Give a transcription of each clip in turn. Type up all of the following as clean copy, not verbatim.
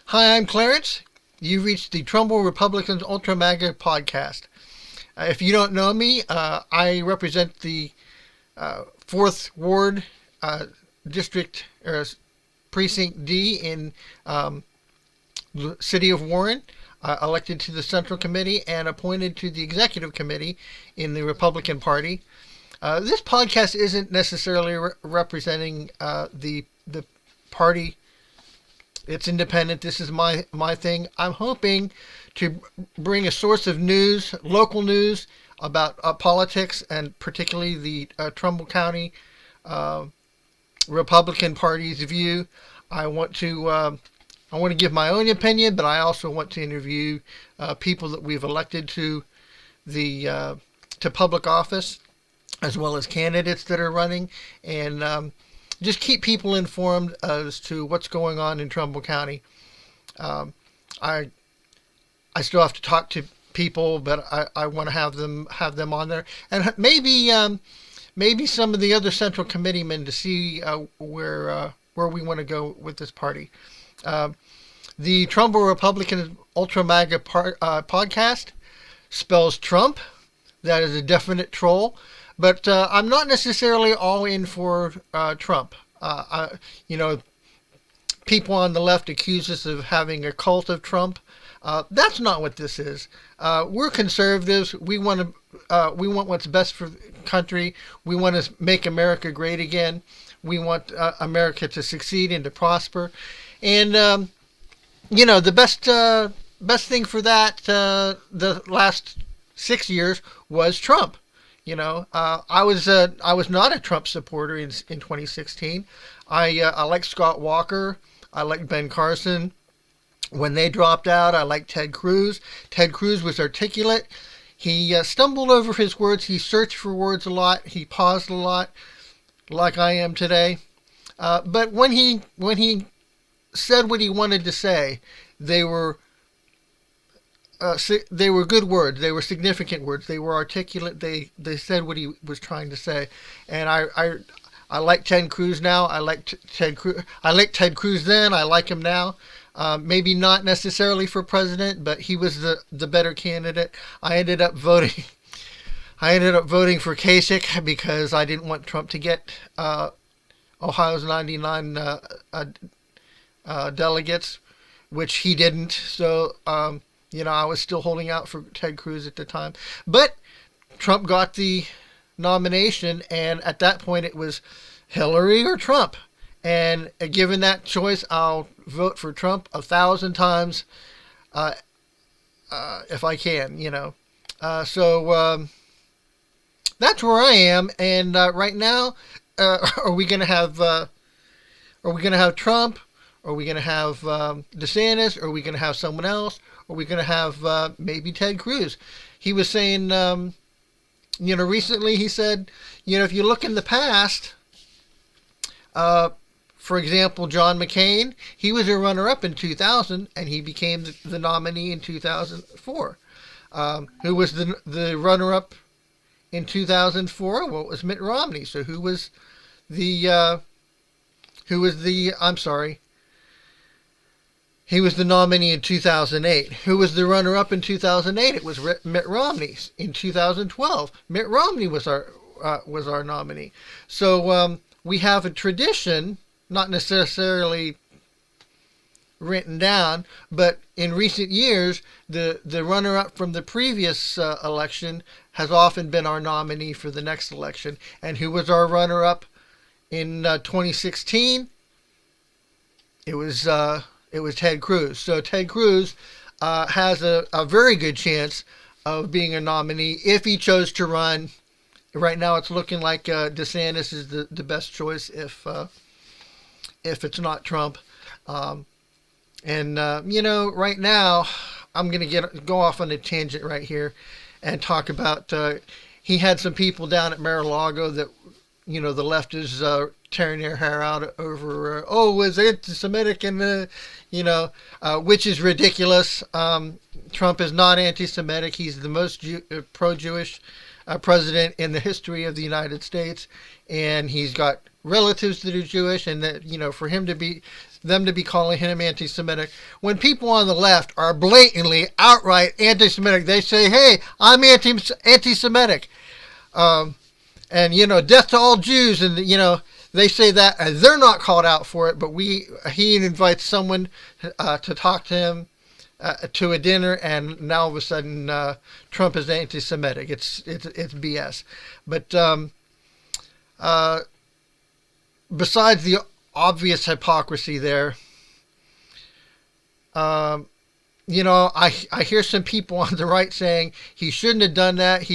Hi, I'm Clarence. You reached the Trumbull Republicans Ultra MAGA podcast. If you don't know me, I represent the 4th Ward District Precinct D in the City of Warren, elected to the Central Committee and appointed to the Executive Committee in the Republican Party. This podcast isn't necessarily representing the party. It's independent. This is my thing. I'm hoping to bring a source of news, local news about politics, and particularly the Trumbull County Republican Party's view. I want to give my own opinion, but I also want to interview people that we've elected to the to public office, as well as candidates that are running, and just keep people informed as to what's going on in Trumbull County. I still have to talk to people, but I want to have them on there, and maybe some of the other Central Committeemen to see where we want to go with this party. The Trumbull Republican Ultra MAGA podcast spells Trump. That is a definite troll. But I'm not necessarily all in for Trump. People on the left accuse us of having a cult of Trump. That's not what this is. We're conservatives. We want what's best for the country. We want to make America great again. We want America to succeed and to prosper. And the best thing for that the last 6 years was Trump. I was not a Trump supporter in 2016. I liked Scott Walker. I liked Ben Carson. When they dropped out, I liked Ted Cruz. Ted Cruz was articulate. He stumbled over his words. He searched for words a lot. He paused a lot, like I am today. But when he said what he wanted to say, they were good words. They were significant words. They were articulate. They said what he was trying to say. And I like Ted Cruz now. I liked Ted Cruz then. I like him now. Maybe not necessarily for president, but he was the better candidate. I ended up voting for Kasich because I didn't want Trump to get Ohio's 99 delegates, which he didn't. So I was still holding out for Ted Cruz at the time. But Trump got the nomination, and at that point it was Hillary or Trump. And given that choice, I'll vote for Trump 1,000 times if I can, So that's where I am. And right now, are we going to have Trump? Are we going to have DeSantis? Are we going to have someone else? Are we going to have maybe Ted Cruz? He was saying, recently he said, if you look in the past, for example, John McCain, he was a runner-up in 2000, and he became the nominee in 2004. Who was the runner-up in 2004? Well, it was Mitt Romney. So who was the He was the nominee in 2008. Who was the runner-up in 2008? It was Mitt Romney. In 2012, Mitt Romney was our nominee. So we have a tradition, not necessarily written down, but in recent years, the runner-up from the previous election has often been our nominee for the next election. And who was our runner-up in 2016? It was Ted Cruz. So Ted Cruz has a very good chance of being a nominee if he chose to run. Right now, it's looking like DeSantis is the best choice if it's not Trump. Right now, I'm going to go off on a tangent right here and talk about he had some people down at Mar-a-Lago that, the left is tearing their hair out over, was anti-Semitic and, which is ridiculous. Trump is not anti-Semitic. He's the most pro-Jewish president in the history of the United States, and he's got relatives that are Jewish, and that, for him to be them to be calling him anti-Semitic. When people on the left are blatantly, outright anti-Semitic, they say, "Hey, I'm anti-Semitic," and death to all Jews, and they say that, and they're not called out for it. But he invites someone to talk to him to a dinner, and now all of a sudden Trump is anti-Semitic. It's BS. But besides the obvious hypocrisy there, I hear some people on the right saying he shouldn't have done that.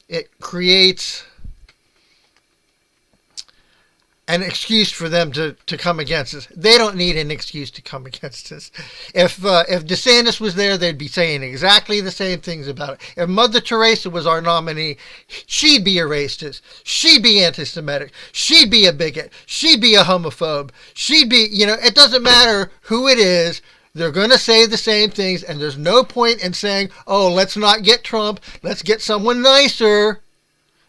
It creates an excuse for them to come against us. They don't need an excuse to come against us. If DeSantis was there, they'd be saying exactly the same things about it. If Mother Teresa was our nominee, she'd be a racist. She'd be anti-Semitic. She'd be a bigot. She'd be a homophobe. She'd be, it doesn't matter who it is. They're going to say the same things, and there's no point in saying, oh, let's not get Trump. Let's get someone nicer.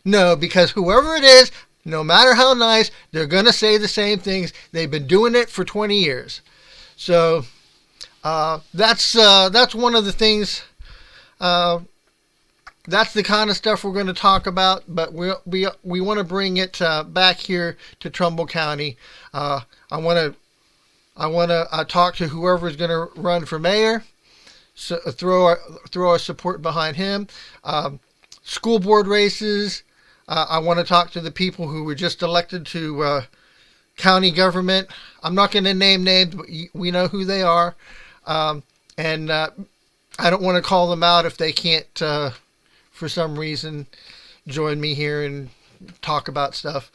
No, because whoever it is, no matter how nice, they're going to say the same things. They've been doing it for 20 years. So that's one of the things. That's the kind of stuff we're going to talk about. But we want to bring it back here to Trumbull County. I want to talk to whoever is going to run for mayor. So throw our support behind him. School board races. I want to talk to the people who were just elected to county government. I'm not going to name names, but we know who they are. And I don't want to call them out if they can't, for some reason, join me here and talk about stuff.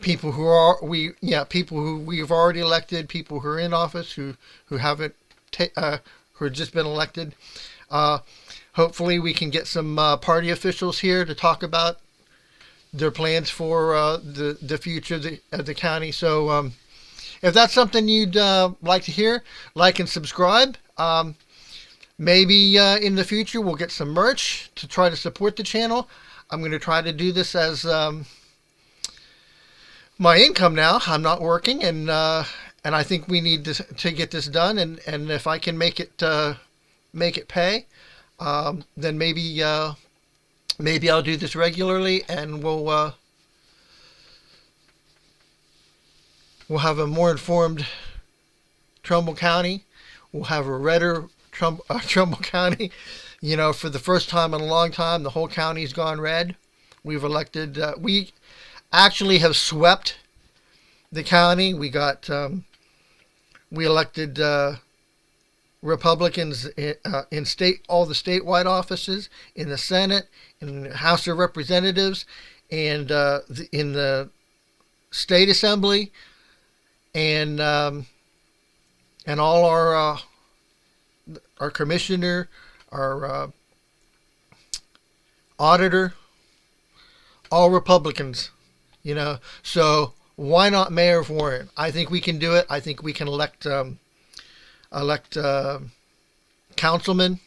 People who we've already elected, people who are in office, who haven't, who have just been elected. Hopefully we can get some party officials here to talk about their plans for the future of the county. So if that's something you'd like to hear, like and subscribe. Maybe in the future we'll get some merch to try to support the channel. I'm going to try to do this as my income now. I'm not working, and I think we need to get this done. And if I can make it pay. Then maybe I'll do this regularly, and we'll have a more informed Trumbull County. We'll have a redder Trumbull County. For the first time in a long time, the whole county's gone red. We've elected. We actually have swept the county. We elected. Republicans in all the statewide offices, in the Senate, in the House of Representatives, and in the state assembly, and all our commissioner, our auditor, all Republicans. So why not Mayor of Warren? I think we can do it. I think we can elect councilmen,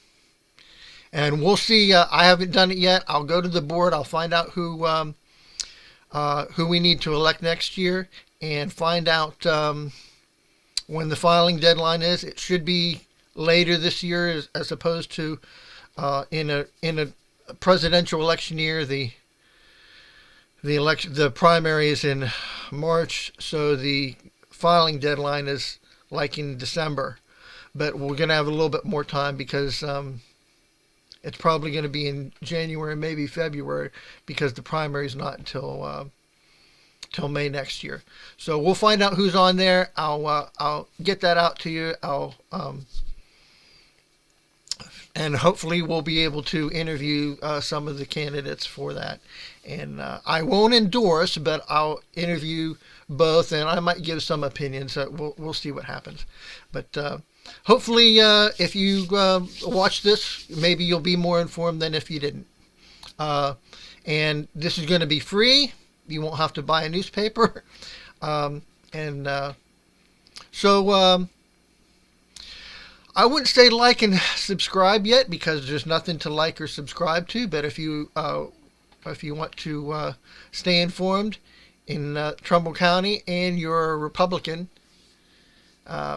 and we'll see. I haven't done it yet. I'll go to the board. I'll find out who we need to elect next year, and find out when the filing deadline is. It should be later this year, as opposed to in a presidential election year. The primary is in March, so the filing deadline is like in December. But we're going to have a little bit more time, because it's probably going to be in January, maybe February, because the primary is not until May next year. So we'll find out who's on there. I'll get that out to you. And hopefully we'll be able to interview some of the candidates for that. And I won't endorse, but I'll interview both, and I might give some opinions. We'll see what happens. But hopefully, if you watch this, maybe you'll be more informed than if you didn't. And this is going to be free. You won't have to buy a newspaper. So I wouldn't say like and subscribe yet, because there's nothing to like or subscribe to. But if you want to stay informed in Trumbull County and you're a Republican,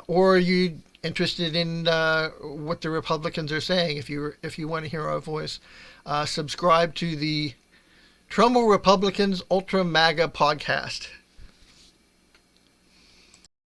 or are you interested in what the Republicans are saying, if you want to hear our voice, subscribe to the Trumbull Republicans Ultra MAGA podcast.